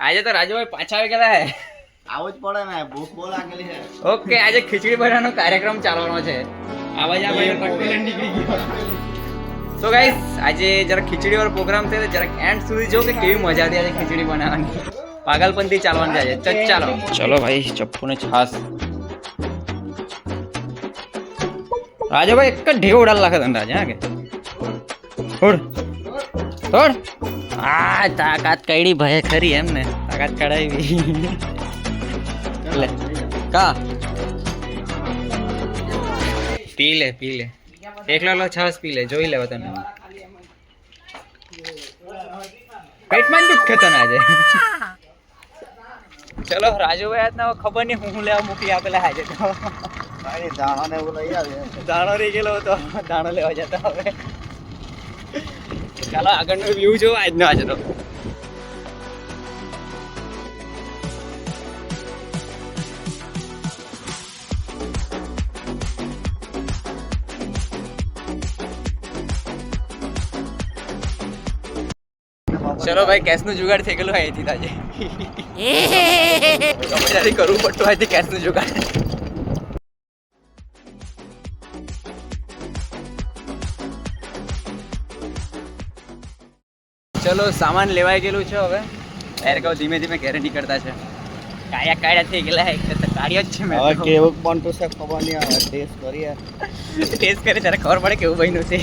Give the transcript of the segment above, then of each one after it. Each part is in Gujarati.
આજે તો રાજુભાઈ પાછા આવી ગયા હે. આવું જ પડે ને, ભૂખ બહુ લાગેલી છે. ઓકે, આજે ખીચડી બનાવવાનો કાર્યક્રમ ચાલવાનો છે. આવાજ આ ભાઈનો કટલેટ નીકળી ગયો. સો ગાઈસ, આજે જરા ખીચડી વાળો પ્રોગ્રામ છે, જરા એન્ડ સુધી જો કે કેવી મજા હતી આજે ખીચડી બનાવવાની. પાગલપંથી ચાલવાનું છે આજે. ચાલો ચલો ભાઈ, ચપ્પુ ને છાસ. રાજુભાઈ એક જ ઢેવ ઉડાડ લાગે તને રાજે. હા કે થોડ થોડ આ તાકાત કઈડી ભાઈ ખરી એમ ને, તાકાત કડાવી લે કા પી લે એકલો છાસ પી લે, જોઈ લેવા તને પેટમાં દુખ તને આજે. ચલો રાજુભાઈ આજના ખબર નહીં હું લેવા મોકલી આપેલા આજે તો દાણા ને એવું લઈ આવે. દાણો રહી ગયેલો હતો, દાણો લેવા જતા હવે. ચાલો આગળનો વ્યૂ જો આજનો આજે તો. ચલો ભાઈ, કેશ નું જુગાડ થઈ ગયેલું અહીંથી આજે. ગમે કરવું પડતું અહીંથી કેશ નું જુગાડ. ચલો સામાન લેવાઈ ગયેલું છે હવે. એરકાવ ધીમે ધીમે ઘરે નીકળતા છે. કાળિયા થઈ ગયેલા હે, કાળિયા જ છે. મેં હવે કેવું પણ તો છે ખબર નહીં આવે. ટેસ્ટ કરીએ, ટેસ્ટ કરે ત્યારે ખબર પડે કેવું બન્યું છે.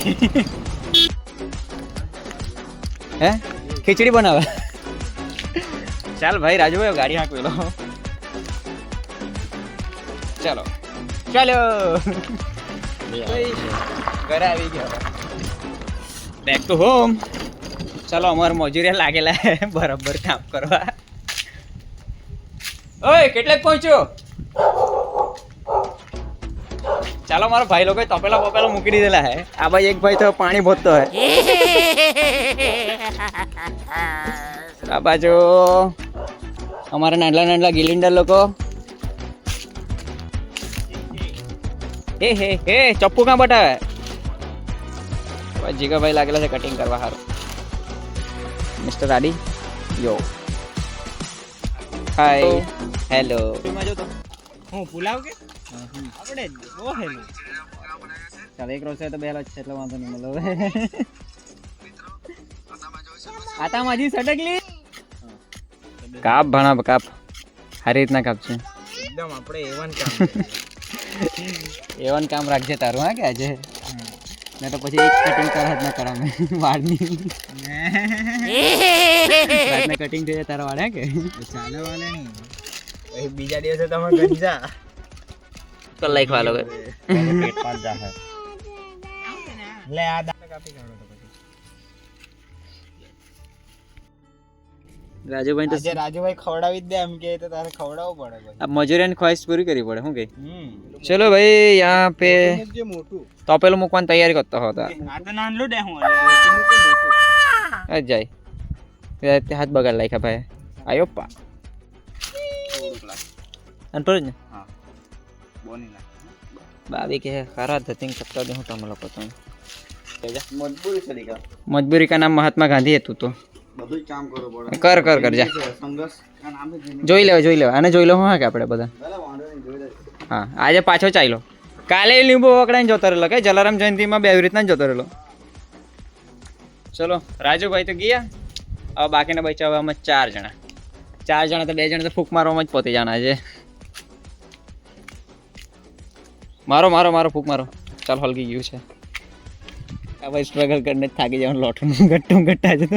હે ખીચડી બનાવે. ચાલ ભાઈ રાજુભાઈ ગાડી હાંકવેલો. ચાલો ચાલો ઘરે આવી ગયો. Back to home. ચાલો અમારા મજૂરિયા લાગેલા હે બરાબર કામ કરવા. ઓય કેટલેક પહોંચ્યો. ચાલો મારા ભાઈ લોકો તપેલા મૂકી દીધેલા હે. આ ભાઈ એક ભાઈ તો પાણી ભરતો હે. આ બાજુ અમારા નાના ગિલિન્ડર લોકો. હે ચપ્પુ કાં બતાવે. જીગાભાઈ લાગેલા છે કટિંગ કરવા સારું. મિસ્ટર આડી યો હાય હેલો. હું પુલાવ કે આપણે બહુ હેલો. ચાલ એક રોજ તો બેલા છે એટલે વાંધો નહીં મળે. આતામાં હજી સટકલી કાપ ભણા કાપ સારી રીતના કાપ છે એકદમ. આપણે એવન કામ રાખજે તારું. હા કે આજે મેં તો પછી એક કટિંગ કરા જ ના કરા મેં વાળની. રાતના કટિંગ થઈ જાય તારા વાળ. હે કે ચાલે વાલે નહીં. પછી બીજા દિવસે તમે ગંજા તો લાઈક વાલો કે પેટ પર જા. લે આ દાણા કાપી કાઢો તો પછી. રાજુભાઈ તો આજે રાજુભાઈ ખવડાવી જ દે એમ કે તો તારે ખવડાવવું પડે ભાઈ. अब मजूरियाની ख्वाहिश पूरी करनी पड़े. શું કે ચલો ભાઈ यहाँ पे જે મોટું તપેલું મૂકવાની તૈયારી કરતા હતા. આ તો નાનલું દે હું મોટું જાય હાથ બગાડ લાખ્યા ભાઈ. આયો પા અનપર ને હા બોની ના બાબી કે ખરા ધતિંગ કરતા દે હું તમે લોકો તો મજબૂરી છે દીકા. મજબૂરી का नाम महात्मा गांधी હતું તો બધું કામ કરવું પડે. કર જા સંઘર્ષ કા નામ જ જોઈ લેવા આને જોઈ લો. હા કે આપણે બધા ભલે વાંધો નહીં જોઈ લે. હા આજે પાછો ચાલ્યો. કાલે લીંબુ વકડાઈને જતો રહેલો કે જલારામ જયંતિમાં બે રીતના જ જતો રહેલો. ચલો રાજુભાઈ તો ગયા. હવે બાકીના બચ્ચા હવે અમે 4 જણા. 4 જણા તો 2 જણા તો ફૂંક મારવામાં જ પોતે જાણા છે. મારો ફૂંક મારો. ચાલ હલકી ગયું છે. હવે સ્ટ્રગલ કરીને થાકી જવાનું. લોટનું ગટ્ટા છે.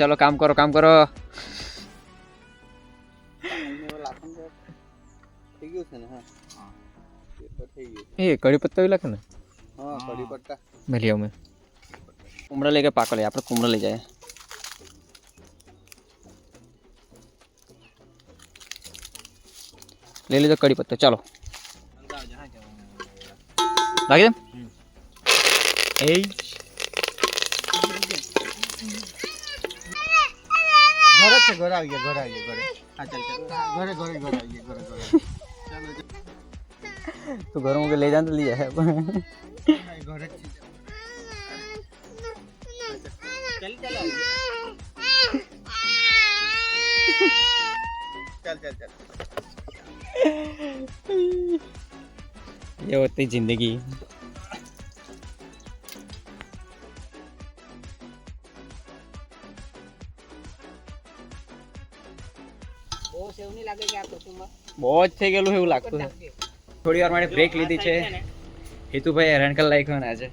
ચલો કામ કરો. થઈ ગયું છે ને? હા થઈ ગયું. એ કડી પત્તા લાગે ને. હા કડી પટ્ટા મેલી અમે કુમડા લઈ ગયા. પાકો લઈ આપણે કુમડા લઈ જાય. લઈ લીધો કડી પત્તો. ચાલો લાગી દે. ઘરે આવી ગયા. હા ચાલ ઘરે આવી ગયા. ચાલો तो घरों के ले जाने तो लिया है ये होती जिंदगी। બહુ જ થઈ ગયેલું એવું લાગતું છે. થોડી વાર માટે બ્રેક લીધી છે. હેતુભાઈ હેરાન કરી નાખ્યો ને આજે,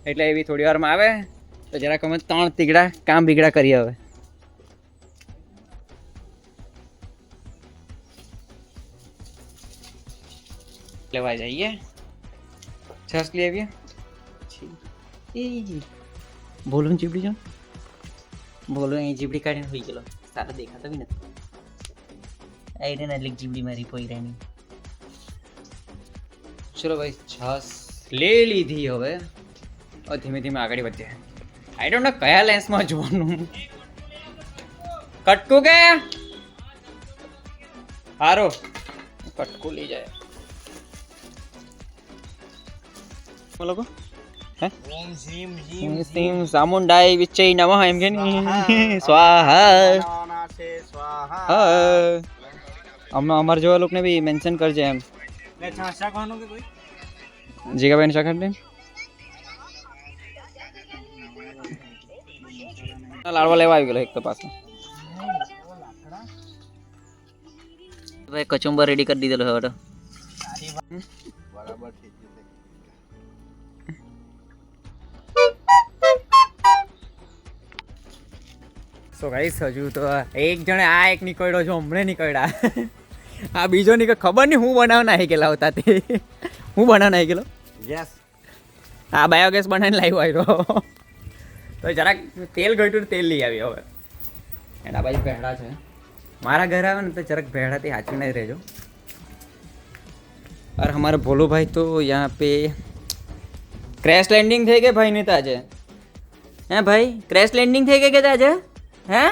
એટલે એવી થોડી વારમાં આવે તો જરાક અમે 3 તીગડા કામ બીગડા કરીએ. હવે લેવા જઈએ, છાસ લઈ આવીએ. બોલો ને ચીબડી જાઓ, બોલો. અહીં ચીબડી કાઢીને હોઈ ગયેલો, સારા દેખાતો બી નથી. આઈને ના એટલે જીબડી મારી પોઈરાની. ચલો ભાઈ, છાસ લઈ લીધી. હવે ધીમે ધીમે આગળ વધીએ. આઈ ડોન્ટ નો કયા લેન્સમાં જોવાનું. કટકુ કે હારો કટકુ લઈ જાય લોકો. હે ઓમ સિમ સામુંડાઈ વિચય નમઃ એમ કે સ્વાહા. અમાર જેવા લોકોને બી મેન્શન કરજે એમ. જીગાભાઈ શાખા દે લાડવા લેવા આવી ગયેલો એક તો પાછો. ભાઈ કચુંબર રેડી કરી દીધેલો હવે તો. બરાબર થઈ ગયું. સો ગાઈસ, હજુ તો એક જણે આ એક નીકળ્યો છો, હમણાં નીકળ્યા. આ બીજો નીકળ, ખબર નહીં હું બનાવ નાખી ગયેલા હતા તે. હું બનાવ નાખી ગયેલો. યસ, આ બાયોગેસ બનાવીને લાવ્યો આવ્યો. તો જરાક તેલ ઘટ્યું, તેલ લઈ આવ્યો હવે. એના બાજુ ભેડા છે. મારા ઘરે આવે ને તો જરાક ભેડાથી હાચવીને રહેજો. और हमारे भोलू भाई तो यहाँ पे क्रैश लैंडिंग थे क्या भाई? नहीं था आज हैं भाई? क्रैश लैंडिंग थे क्या आज हैं?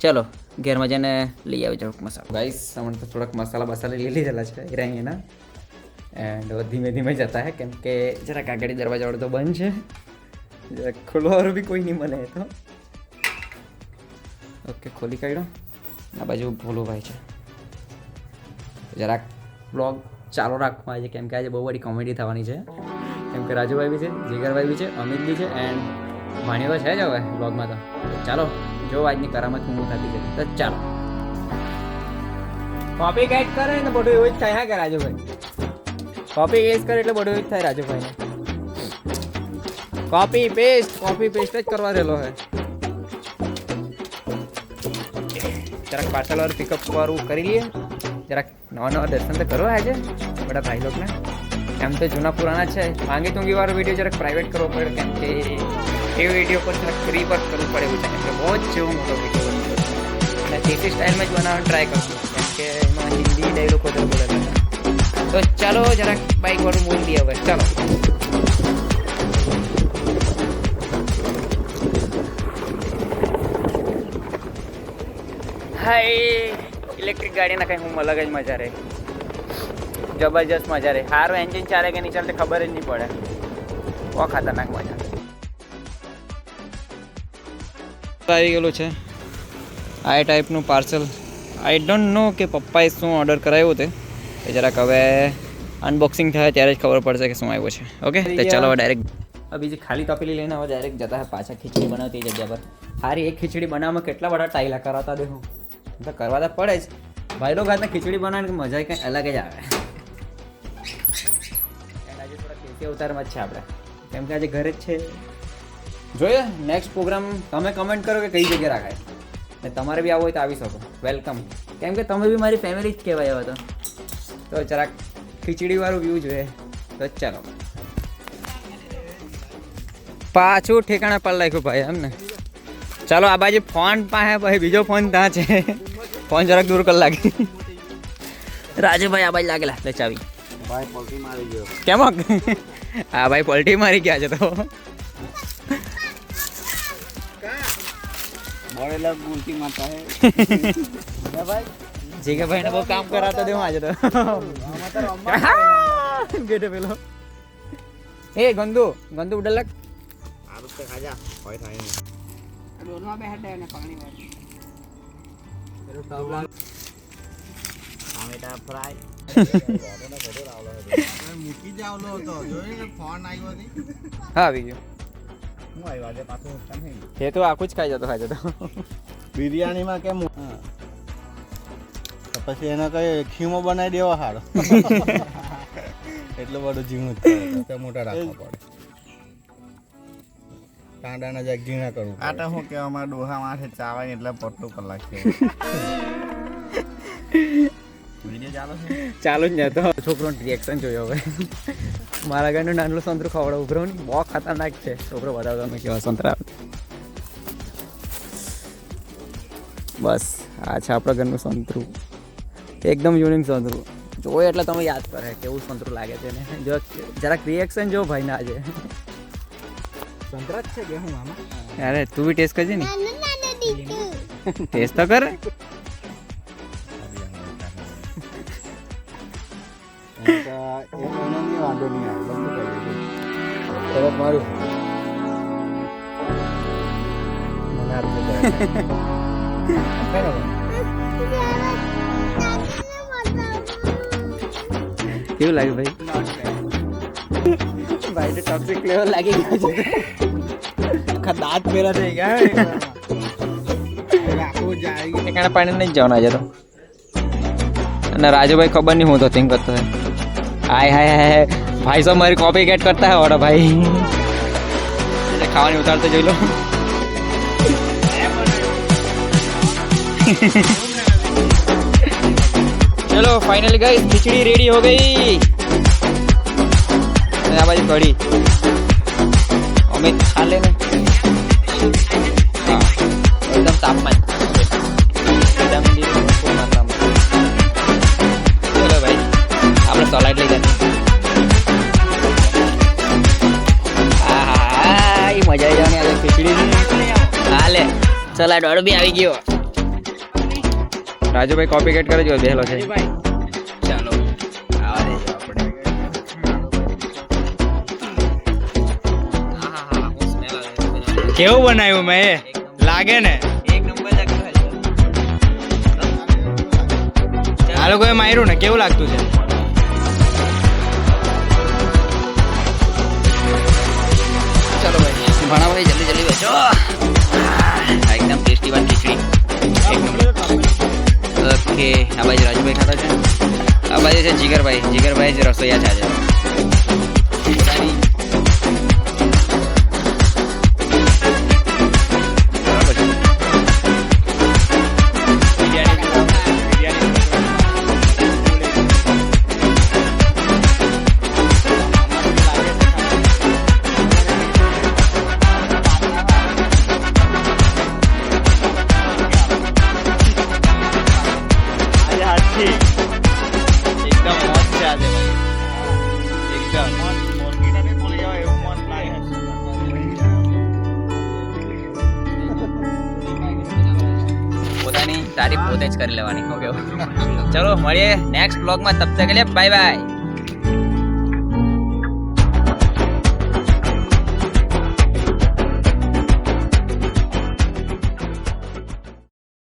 चलो ઘેર માં જઈને લઈ આવી જાવ મસાલો. ગાઈસ હમણાં તો થોડાક મસાલા બસાલા લઈ લીધેલા છે એ રહી એના. એન્ડ ધીમે ધીમે જતા હે, કેમ કે જરાક આગળ દરવાજા વાળો તો બંધ છે, જરાક ખોલવાનું બી કોઈ નહીં મળે તો. ઓકે, ખોલી કાઢ્યો. આ બાજુ ભોલું ભાઈ છે. જરાક બ્લોગ ચાલુ રાખવા આજે, કેમ કે આજે બહુ બધી કોમેડી થવાની છે. કેમ કે રાજુભાઈ બી છે, જીગરભાઈ બી છે, અમિત બી છે, એન્ડ ભાણિયો તો છે જ હવે બ્લોગમાં. તો ચાલો જો આજની કરામત હું થતી છે. તો ચાલો કોપી કાઈટ કરે ને બધું એવું જ થાય. હા કે રાજુભાઈ કોપી પેસ્ટ કરે એટલે બધું એવું જ થાય રાજુભાઈને. કોપી પેસ્ટ જ કરવા રહેલો હે. જરાક પાર્સલ વાળું પિકઅપ વાળું કરી લઈએ. જરાક નવા નવા દર્શન તો કરો આજે બધા ભાઈ લોકોને. એમ તો જૂના પુરાણા છે. માંગી તુંગી વાળો વિડીયો જરાક પ્રાઇવેટ કરવો પડે, કેમ કે એ વિડીયો પર જરાક ફ્રી વર્ક કરવું પડે એવું છે. કેમ કે બહુ જ જેવો મોટો વિડીયો બન્યો અને દેશી સ્ટાઇલમાં જ બનાવવાનું ટ્રાય કરશું, કેમ કે એમાં હિન્દી ડાયલોગ બધો બોલેલા. તો ચાલો જરાક બાઇક વાળું બોલી દઈએ હવે. ચાલો હાય. ઇલેક્ટ્રિક ગાડીના કંઈ હું અલગ જ મજા રહે, જબરજસ્ત મજા રહે. સારું એન્જિન ચાલે કે નહીં ચાલે ખબર જ નહીં પડે. બહુ ખતરનાક મજા આવી ગયેલું છે. આ ટાઈપનું પાર્સલ. આઈ ડોન્ટ નો કે પપ્પાએ શું ઓર્ડર કરાવ્યું તે જરાક હવે અનબોક્સિંગ થાય ત્યારે જ ખબર પડશે કે શું આવ્યું છે. ઓકે, તો ચાલો ડાયરેક્ટ બીજી ખાલી તપેલી લઈને હવે ડાયરેક્ટ જતા હોય પાછા ખીચડી બનાવતી જગ્યા પર. સારી એક ખીચડી બનાવવામાં કેટલા બધા ટાઈલા કરાતા દેવું તો કરવા તો પડે જ. ભાઈ લોકો હાથને ખીચડી બનાવવાની મજા કંઈ અલગ જ આવે. આજે થોડા કેસી અવતારમાં જ છે આપણે, કેમ કે આજે ઘરે જ છે. જોઈએ નેક્સ્ટ પ્રોગ્રામ તમે કમેન્ટ કરો કે કઈ જગ્યાએ રાખાય, ને તમારે બી આવવું હોય તો આવી શકો. વેલકમ, કેમ કે તમે બી મારી ફેમિલી જ કહેવાય હવે તો જરાક ખીચડીવાળું વ્યૂ જોઈએ. તો ચાલો પાછું ઠેકાણે પર લાગ્યું ભાઈ એમ ને. ચાલો આ બાજુ ફોન પાસે ભાઈ બીજો ફોન ત્યાં છે. ફોન જરાક દૂર કરી લાગી. રાજુભાઈ આ બાજુ લાગેલા લે ચાવી. ભાઈ પોલ્ટી મારી ગયો. કેમ? હા ભાઈ પોલ્ટી મારી ગયા છે તો બળેલા ગુલતી મારતા હે. ભાઈ જીગાભાઈ ને બહુ કામ કરાવતા દેવું આજે તો ગેટે પેલો એ ગંદુ ઉડલક આ વખતે ખાજા હોય થાય નહીં ડોલમાં બેહાડે અને પાણી વાળી ટામેટા ફ્રાય મૂકી જાવ લો તો જોઈને ફોન આવ્યો હતી હા આવી ગયો હું આવ્યો આજે પાછું નુકસાન થઈ ગયું એ તો આખું જ ખાઈ જતો બિરયાનીમાં કેમ તો પછી એને કઈ ખીમો બનાવી દેવો હારો એટલું બધું ઝીણું જ મોટા રાખવા પડે કાંડાના જ ઝીણા કરવું આ તો શું કે અમારા ડોહા માથે ચાવાય એટલે પટલું કલાક છે વિડીયો ચાલુ જ ને તો છોકરોનું રિએક્શન જોયો હવે મારા ઘરનું નાનું સંતરું ખવડાવ ઉભરો ને બહુ ખતરનાક છે છોકરો બતાવતો અમે કેવા સંતરા બસ આ છે આપણા ઘરનું સંતરું એકદમ યુનિક સંતરું જોયો એટલે તમે યાદ કરે કેવું સંતરું લાગે છે ને જો જરાક રિએક્શન જો ભાઈ ના આજે સંતરા જ છે કે હું આમાં અરે તું બી ટેસ્ટ કરજે ને ટેસ્ટ તો કર વાંધો નહીં આવે મારું કેવું લાગે ભાઈ ભાઈ તો ટોક્સિક લેવલ લાગી ગયો છે આખા દાંત પેલા થઈ ગયા ઠેકાણા પાણી નહીં જવાનું આજે તો અને રાજુભાઈ ખબર નહીં હું તો થિંક કરતો है हाय हाय हाय भाई साहब हमारी कॉपी गेट करता है और भाई खावा उतारते जो लो चलो फाइनली गाइस खिचड़ी रेडी हो गई आ बाजू कड़ी अमित खा लेने हाँ एकदम तापमान एकदम चलो भाई આપણે સલાડ લઈ જઈએ હા એ મજા આવી જવાની આજે ખીચડી હા લે સલાડ વાળો બી આવી ગયો રાજુભાઈ કોપી કેટ કરે જો બેહેલો છે ચાલો આવા દેજો આપણે કેવું બનાવ્યું મેં લાગે ને એક નંબર આ લોકોએ માર્યું ને કેવું લાગતું છે चलो भाई भाणा भाई जल्दी जल्दी बैठो एकदम टेस्टी वाली खिचड़ी एक नंबर ओके आ बाजू राजू भाई खाता है आ बाजू से जिगर भाई जो रसोईया છે આજે એકદમ મસ્ત છે આજે ભાઈ એકદમ પોતાની તારીફ પોતે જ કરી લેવાની ઓકે ચલો મળીએ નેક્સ્ટ બ્લોગમાં તબ તક કે लिए बाय बाय